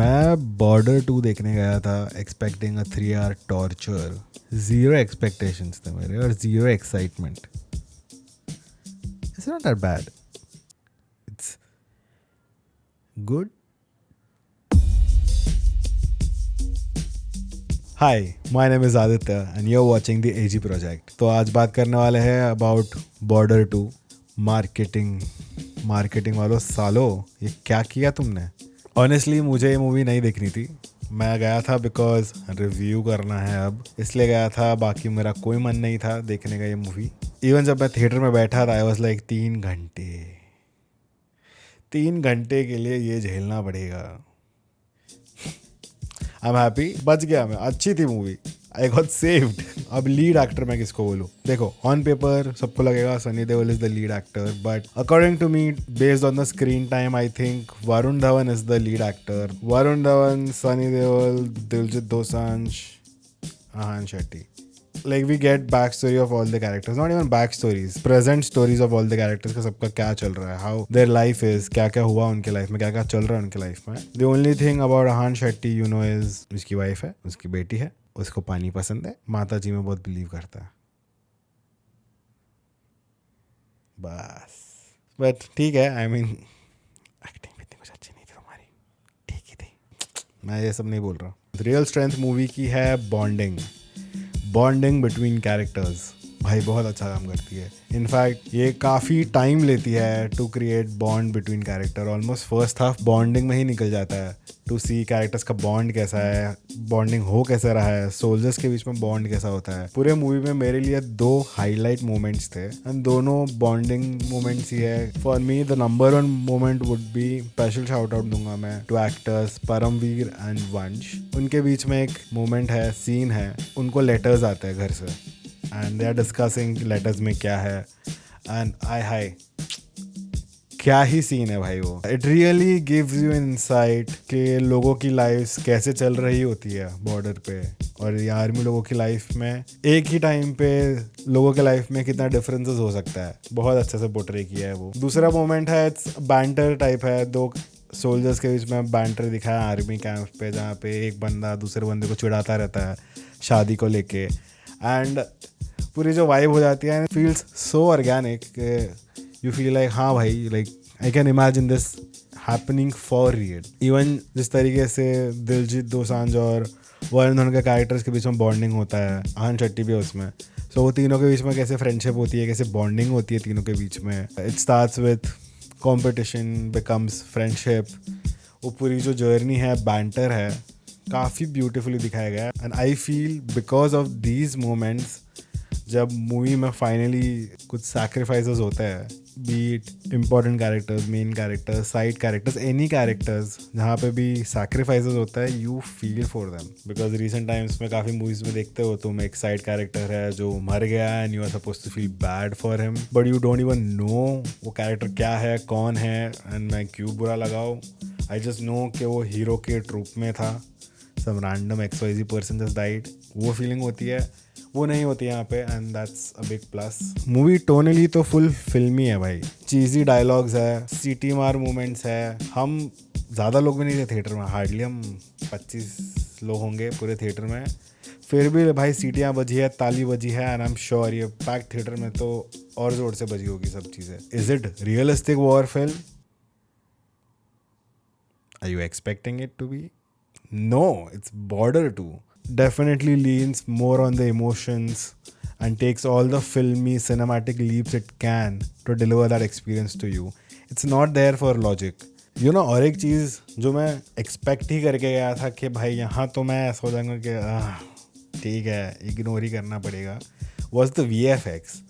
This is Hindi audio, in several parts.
मैं बॉर्डर 2 देखने गया था expecting a 3 hour torture. Zero expectations थे मेरे और zero excitement. It's not that bad. It's good. Hi, my name is Aditya and you are watching the AG project. तो आज बात करने वाले हैं अबाउट बॉर्डर 2. मार्केटिंग वालों सालो, ये क्या किया तुमने. ऑनेस्टली मुझे ये मूवी नहीं देखनी थी. मैं गया था बिकॉज रिव्यू करना है अब, इसलिए गया था. बाकी मेरा कोई मन नहीं था देखने का ये मूवी. इवन जब मैं थिएटर में बैठा था आई वॉज लाइक 3 घंटे के लिए ये झेलना पड़ेगा. आई एम हैप्पी, बच गया मैं. अच्छी थी मूवी. I got saved. अब लीड एक्टर मैं किसको बोलूँ. देखो, ऑन पेपर सबको लगेगा Sunny Deol is the lead actor, but according to me, based on the screen time, I think Varun Dhawan is the lead actor. Varun Dhawan, Sunny Deol, Diljit Dosanjh, Aahan Shetty. Like we get backstory of all the characters, not even backstories, present stories of all the characters का सबका क्या चल रहा है, how their life is, क्या क्या हुआ उनके लाइफ में, क्या क्या चल रहा है उनके लाइफ में. The only thing about Aahan Shetty you know is उसकी वाइफ है, उसकी बेटी है, उसको पानी पसंद है, माता जी में बहुत बिलीव करता है. बस. बट ठीक है, आई मीन एक्टिंग भी इतनी कुछ अच्छी नहीं थी तुम्हारी, ठीक ही थी. मैं ये सब नहीं बोल रहा. रियल स्ट्रेंथ मूवी की है बॉन्डिंग बिटवीन कैरेक्टर्स. भाई बहुत अच्छा काम करती है. इनफैक्ट ये काफ़ी टाइम लेती है to create bond between character. Almost first half bonding में ही निकल जाता है टू सी कैरेक्टर्स का बॉन्ड कैसा है, बॉन्डिंग हो कैसे रहा है, सोल्जर्स के बीच में बॉन्ड कैसा होता है. पूरे मूवी में मेरे लिए 2 हाईलाइट मोमेंट्स थे एंड दोनों बॉन्डिंग मोमेंट्स ही है. For me the number 1 moment would be, special shout out दूंगा मैं टू एक्टर्स परमवीर एंड वंश. उनके बीच में एक मोमेंट है, सीन है, उनको लेटर्स आते हैं घर से and they are discussing letters में क्या है. एंड हाय क्या ही सीन है भाई वो. It really gives you insight कि लोगों की लाइफ कैसे चल रही होती है बॉर्डर पे, और ये आर्मी लोगों की लाइफ में एक ही टाइम पे लोगों के लाइफ में कितना डिफरेंसेस हो सकता है. बहुत अच्छे से पोर्ट्रे किया है वो. दूसरा मोमेंट है, इट्स बैंटर टाइप है. 2 सोल्जर्स के बीच में बैंटर दिखाया आर्मी कैंप पे, जहाँ पे एक बंदा दूसरे बंदे को चिढ़ाता रहता है शादी को लेके. एंड पूरी जो वाइब हो जाती है, feels so organic. You feel like हाँ भाई, like I can imagine this happening for real. Even जिस तरीके से दिलजीत दोसांझ और वरुण धवन के कैरेक्टर्स के बीच में बॉन्डिंग होता है, आहान शेट्टी भी है उसमें. सो वो तीनों के बीच में कैसे फ्रेंडशिप होती है, कैसे बॉन्डिंग होती है तीनों के बीच में. It starts with competition, becomes friendship. वो पूरी जो जर्नी है, बैंटर है, काफ़ी ब्यूटीफुली दिखाया गया है. And I feel because of these moments, जब मूवी में फाइनली कुछ सैक्रिफाइसेस होते हैं, B it important characters, main characters, side characters, any characters, जहाँ पे भी सैक्रिफाइसेस होता है, you feel for them. Because recent times में काफ़ी मूवीज़ में देखते हो तुम, एक साइड कैरेक्टर है जो मर गया and you are suppose to feel bad for him, but you don't even know वो कैरेक्टर क्या है, कौन है, एंड मैं क्यों बुरा लगाऊँ. आई जस्ट नो कि वो हीरो के ट्रूप में था, some random XYZ person just died. वो फीलिंग होती है, वो नहीं होती यहाँ पे, and that's a big plus. Movie tonally तो फुल फिल्मी है भाई. चीज़ी डायलॉग्स है, सीटी मार मोमेंट्स है. हम ज़्यादा लोग भी नहीं थे थिएटर में, हार्डली हम 25 लोग होंगे पूरे थिएटर में. फिर भी भाई सीटियाँ बजी है, ताली बजी है, एंड आई एम श्योर ये पैक थिएटर में तो और ज़ोर से बजी होगी सब चीज़ें. Is it realistic war film? Are you expecting it to be? No, it's Border 2. Definitely leans more on the emotions and takes all the filmy cinematic leaps it can to deliver that experience to you. It's not there for logic. You know, और एक चीज़ जो मैं एक्सपेक्ट ही करके गया था कि भाई यहाँ तो मैं ऐसा हो जाऊँगा कि ठीक है, इग्नोर ही करना पड़ेगा, was the VFX.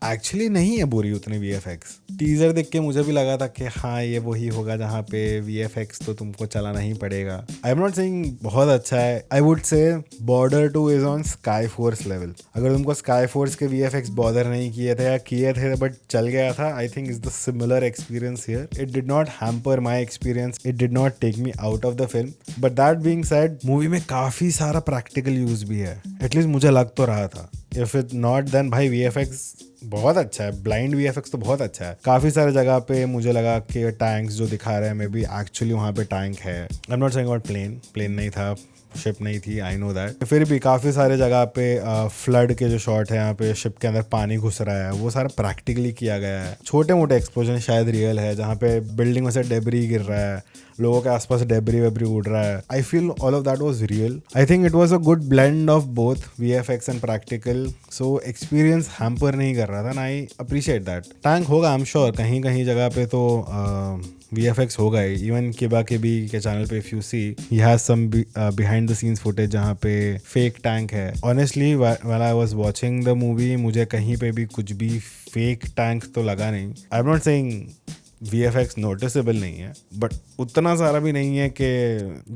एक्चुअली नहीं है बुरी उतनी VFX. टीज़र देख के मुझे भी लगा था कि हाँ ये वही होगा जहाँ पे VFX तो तुमको चलाना ही पड़ेगा. आई एम नॉट सेइंग बहुत अच्छा है. आई वुड से border 2 is on sky force level. अगर तुमको स्काई फोर्स के VFX बॉदर नहीं किए थे या किए थे बट चल गया था, I think is the similar experience here. It did not hamper my experience, it did not take me out of the film. But that being said, movie में काफ़ी सारा प्रैक्टिकल यूज़ भी है, एटलीस्ट मुझे लग तो रहा था. इफ इट नॉट, देन भाई VFX बहुत अच्छा है, ब्लाइंड वीएफएक्स तो बहुत अच्छा है। काफी सारे जगह पे मुझे लगा कि टैंक्स जो दिखा रहे हैं मे बी एक्चुअली वहाँ पे टैंक है। I am not saying about plane नहीं था, शिप नहीं थी, आई नो दैट। फिर भी काफ़ी सारे जगह पे फ्लड के जो शॉट है, यहाँ पे शिप के अंदर पानी घुस रहा है, वो सारा प्रैक्टिकली किया गया है। छोटे मोटे एक्सप्लोजन शायद रियल है, जहाँ पे बिल्डिंग में से डेबरी गिर रहा है, लोगों के आसपास डेबरी वेबरी उड़ रहा है। I feel all of that was real. I think it was a good blend of both VFX and practical, so experience hamper नहीं कर रहा था, ना आई अप्रिशिएट दैट। टैंक होगा आई एम श्योर, कहीं कहीं जगह पे तो VFX होगा ही। इवन किबा केबी के चैनल पे if you see he has some behind the scenes footage जहाँ पे फेक टैंक है। Honestly when I was watching the movie मुझे कहीं पे भी कुछ भी फेक टैंक तो लगा नहीं। आई am not saying VFX noticeable नहीं है, बट उतना सारा भी नहीं है कि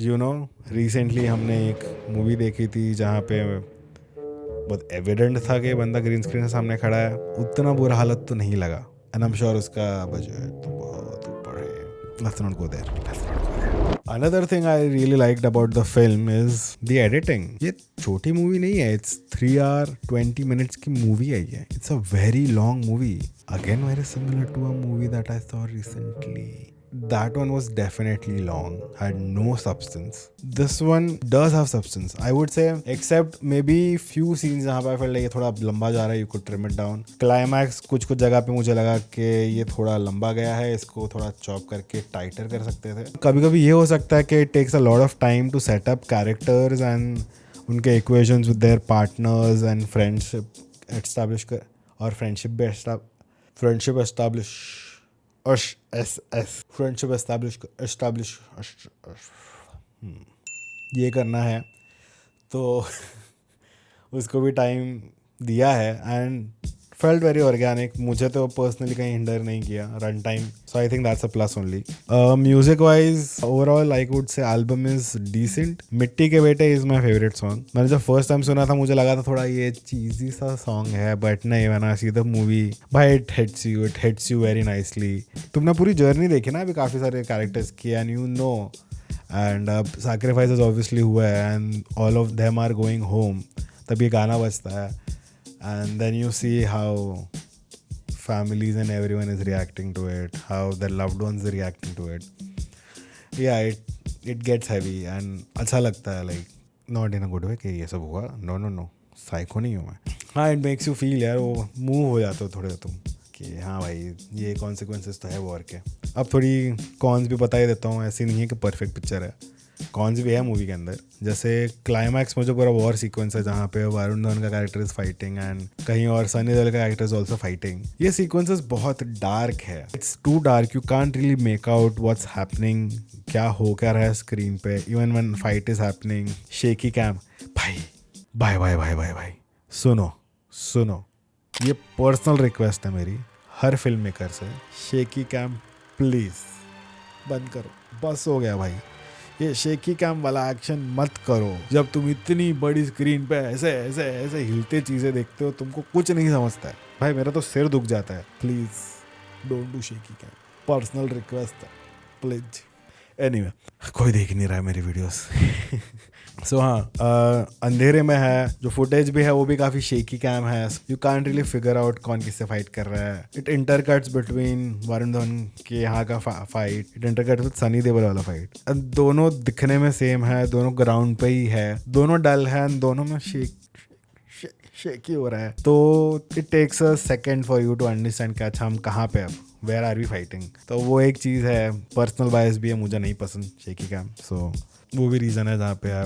यू नो रिसेंटली हमने एक मूवी देखी थी जहाँ पे बहुत एविडेंट था कि बंदा ग्रीन स्क्रीन के सामने खड़ा है, उतना बुरा हालत तो नहीं लगा। एंड आई एम श्योर उसका बजट तो बहुत ऊपर है। Let's not go there. Let's not go there. Another thing I really liked about the film is the editing. ये छोटी मूवी नहीं है, it's 3 hour 20 minutes की मूवी है ये। It's a very long movie. Again very similar to a movie that I saw recently. That one was definitely long, had no substance. This one does have substance, I would say, except maybe few scenes जहाँ पे I felt like ये थोड़ा लंबा जा रहा है, you could trim it down. Climax कुछ जगह पे मुझे लगा कि ये थोड़ा लंबा गया है, इसको थोड़ा चॉप करके टाइटर कर सकते थे। कभी कभी ये हो सकता है कि it takes a lot of time to set up characters and उनके equations with their partners and friendship establish कर, और friendship establish फ्रेंडशिप एस्टैब्लिश ये करना है, तो उसको भी टाइम दिया है एंड फेल्ट वेरी ऑर्गेनिक। मुझे तो पर्सनली कहीं हिंडर नहीं किया run time, so I think that's a plus only. Music wise overall I would say album is decent. मिट्टी के बेटे इज माई फेवरेट सॉन्ग। मैंने जब फर्स्ट टाइम सुना था मुझे लगा था थोड़ा ये चीजी सा सॉन्ग है, बट नहीं, मैंने आई सी द मूवी भाई it hits you very nicely. तुमने पूरी जर्नी देखी ना अभी काफ़ी सारे कैरेक्टर्स की, and you know and sacrifices obviously हुआ है and all of them are going home, तब ये गाना बजता है and then you see how families and everyone is reacting to it, how their loved ones are reacting to it. Yeah, it gets heavy and अच्छा लगता है, like not in a good way कि ये सब हुआ, no साइको नहीं हूँ मैं। हाँ, it makes you feel यार, वो मूव हो जाते हो थोड़े तुम कि हाँ भाई ये कॉन्सिक्वेंसेस तो है वॉर के। अब थोड़ी कॉन्स भी बता ही देता हूँ, ऐसी नहीं है कि परफेक्ट पिक्चर है, कौन सी भी है मूवी के अंदर। जैसे क्लाइमैक्स में जो पूरा वॉर सीक्वेंस है जहाँ पे वरुण धवन का कैरेक्टर इज फाइटिंग एंड कहीं और सनी देओल का कैरेक्टर इज ऑल्सो फाइटिंग, ये सीक्वेंसेस बहुत डार्क है। It's too dark, you can't really make out what's happening, क्या हो क्या रहा है स्क्रीन पे। Even when fight is happening, shaky cam, भाई सुनो, ये पर्सनल रिक्वेस्ट है मेरी हर फिल्म मेकर से, शेकी कैम प्लीज बंद करो, बस हो गया भाई। ये शेकी कैम वाला एक्शन मत करो। जब तुम इतनी बड़ी स्क्रीन पे ऐसे ऐसे ऐसे हिलते चीज़ें देखते हो, तुमको कुछ नहीं समझता है भाई, मेरा तो सिर दुख जाता है। Please don't do shaky cam, personal request है प्लीज। एनीवे, कोई देख नहीं रहा है मेरी वीडियोस। सो हाँ, अंधेरे में है, जो फुटेज भी है वो भी काफ़ी शेकी कैम है, you can't really figure out कौन किससे फाइट कर रहा है। It intercuts between Varun Dhawan के यहाँ का fight, it intercuts with Sunny Deol वाला फाइट, दोनों दिखने में सेम है, दोनों ग्राउंड पे ही है, दोनों डल है, दोनों में शेकी हो रहा है। तो it takes a second for you to understand कि अच्छा हम कहाँ पे, अब वेयर आर वी फाइटिंग। तो वो एक चीज़ है, पर्सनल बायस भी है, मुझे नहीं पसंद शेकी कैम, सो वो भी रीज़न है जहाँ पे I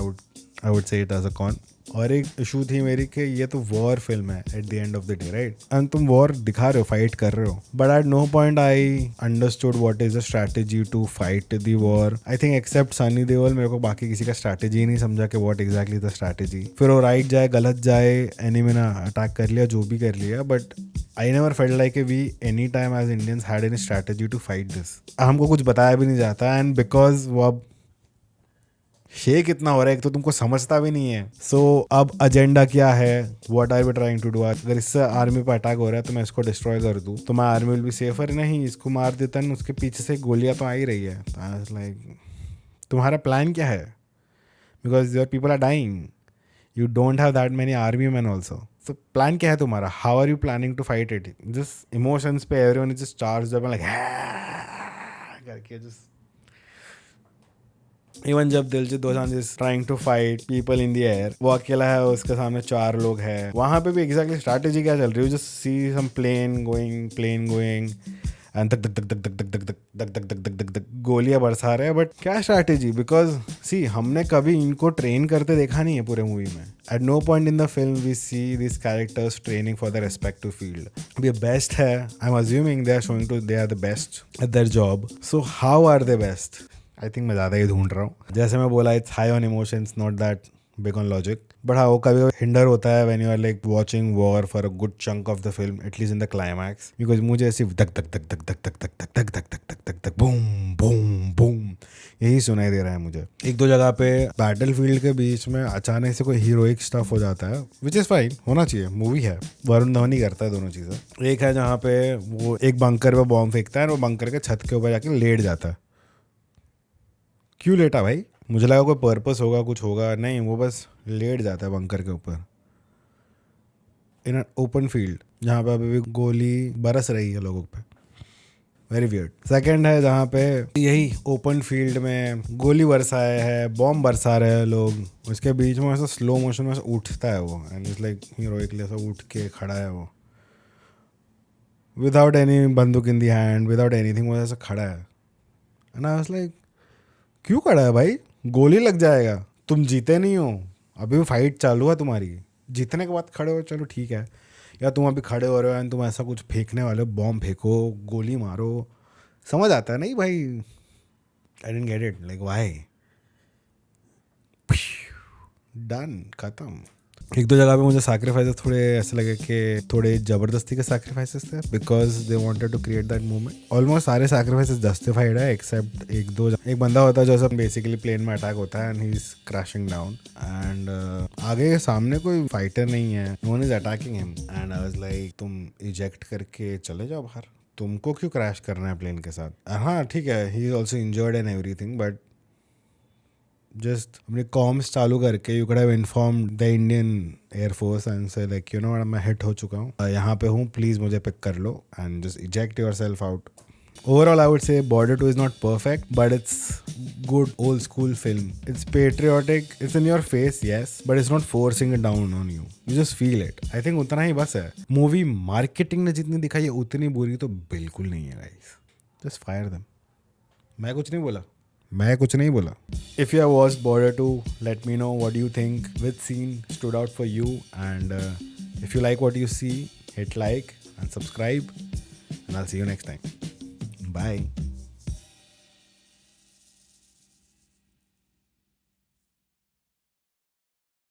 would say it as a con. और एक इशू थी मेरी कि ये तो वॉर फिल्म है at the end of the day, right, and तुम वॉर दिखा रहे हो, फाइट कर रहे हो, but at no point I understood what is the strategy to fight the war. I think except Sunny Deol, मेरे को बाकी किसी का स्ट्रैटेजी ही नहीं समझा कि व्हाट एग्जैक्टली द स्ट्रैटेजी। फिर वो राइट जाए गलत जाए, एनिमी ने अटैक कर लिया, जो भी कर लिया, but I never felt like we any time as Indians had any strategy to fight this. हमको कुछ बताया भी नहीं जाता, एंड बिकॉज वो अब शेक इतना हो रहा है, एक तो तुमको समझता भी नहीं है। सो अब एजेंडा क्या है, what are we trying to do. अगर इससे आर्मी पर अटैक हो रहा है तो मैं इसको डिस्ट्रॉय कर दूँ तो मैं आर्मी विल बी सेफर, नहीं इसको मार देता है, उसके पीछे से गोलियां तो आ ही रही है। लाइक तुम्हारा प्लान क्या है, because your people are dying, you don't have that many army man also. तो प्लान क्या है तुम्हारा? How are you planning to fight it? Just emotions पे everyone is just charged up like करके जस्ट इवन जब Diljit Dosanjh is trying to fight people in the air, वो अकेला है, उसके सामने 4 लोग हैं, वहां पे भी एग्जैक्टली स्ट्रैटेजी क्या चल रही है? Just see some plane going and तक तक तक तक तक तक तक तक तक तक तक गोलियां बरसा रहे हैं, बट क्या स्ट्रैटेजी? बिकॉज सी हमने कभी इनको ट्रेन करते देखा नहीं है पूरे मूवी में. At no point in the film we see this characters training for the respective field. ये बेस्ट है, I am assuming they are showing to they are the best at their job. So how are they best? I think मैं ज़्यादा ही ढूंढ रहा हूँ. जैसे मैं बोला, it's high on emotions, not that big on logic. But हाँ, वो कभी हिंडर होता है when you are like watching war for a good chunk of the film, at least in the climax. Because मुझे ऐसी धक धक धक धक धक धक धक धक धक धक धक धक धक धक बूम बूम बूम यही सुनाई दे रहा है मुझे. 1-2 जगह पे बैटल फील्ड के बीच में अचानक से कोई हीरोइक स्टफ हो जाता है, विच इज़ फाइन, होना चाहिए, मूवी है. वरुण धवन करता है दोनों चीज़ें. एक है जहाँ पे वो एक बंकर पे बॉम्ब फेंकता है और वो बंकर के छत के ऊपर जाके लेट जाता है. क्यों लेटा भाई? मुझे लगा कोई पर्पस होगा, कुछ होगा. नहीं, वो बस लेट जाता है बंकर के ऊपर इन एन ओपन फील्ड जहाँ पे अभी भी गोली बरस रही है लोगों पे. Very weird. सेकंड है जहाँ पे यही ओपन फील्ड में गोली बरसाए है, बॉम्ब बरसा रहे हैं लोग, उसके बीच में ऐसा स्लो मोशन में उठता है वो, एंड इट्स लाइक हीरोइकली ऐसा उठ के खड़ा है वो, विदाउट एनी बंदूक इन दी हैंड, विदाउट एनीथिंग, वो ऐसा खड़ा है. एंड आई वाज लाइक, क्यों खड़ा है भाई? गोली लग जाएगा, तुम जीते नहीं हो, अभी भी फाइट चालू है तुम्हारी. जीतने के बाद खड़े हो, चलो ठीक है, या तुम अभी खड़े हो रहे हो एंड तुम ऐसा कुछ फेंकने वाले हो, बॉम्ब फेंको, गोली मारो, समझ आता है नहीं भाई. I didn't get it, like why? Done, खत्म. 1-2 जगह पे मुझे सैक्रिफाइसेस थोड़े ऐसे लगे कि थोड़े ज़बरदस्ती के सैक्रिफाइसेस थे, because they wanted to create that movement. Almost सारे सैक्रिफाइसेस जस्टिफाइड है एक्सेप्ट 1-2. एक बंदा होता है जो सब बेसिकली प्लेन में अटैक होता है and he is crashing down, and आगे सामने कोई फाइटर नहीं है, no one is attacking him, and I was like, तुम इजेक्ट करके चले जाओ बाहर, तुमको क्यों क्रैश करना है प्लेन के साथ? हाँ ठीक है, he is also injured and everything, but just अपने कॉम्स चालू करके you could have informed the Indian air force and से लाइक, यू नो मैं हिट हो चुका हूँ, यहाँ पे हूँ, प्लीज़ मुझे पिक कर लो, and just eject yourself out. Overall, I would say Border 2 is not perfect, but it's good old school film. It's patriotic, it's in your face, yes, but it's not forcing it down on you. You just feel it. I think उतना ही बस है. Movie marketing ने जितनी दिखाई है उतनी बुरी तो बिल्कुल नहीं है guys. Just fire them. मैं कुछ नहीं बोला. If you have watched Border 2, let me know what you think, which scene stood out for you, and if you like what you see, hit like and subscribe, and I'll see you next time. Bye.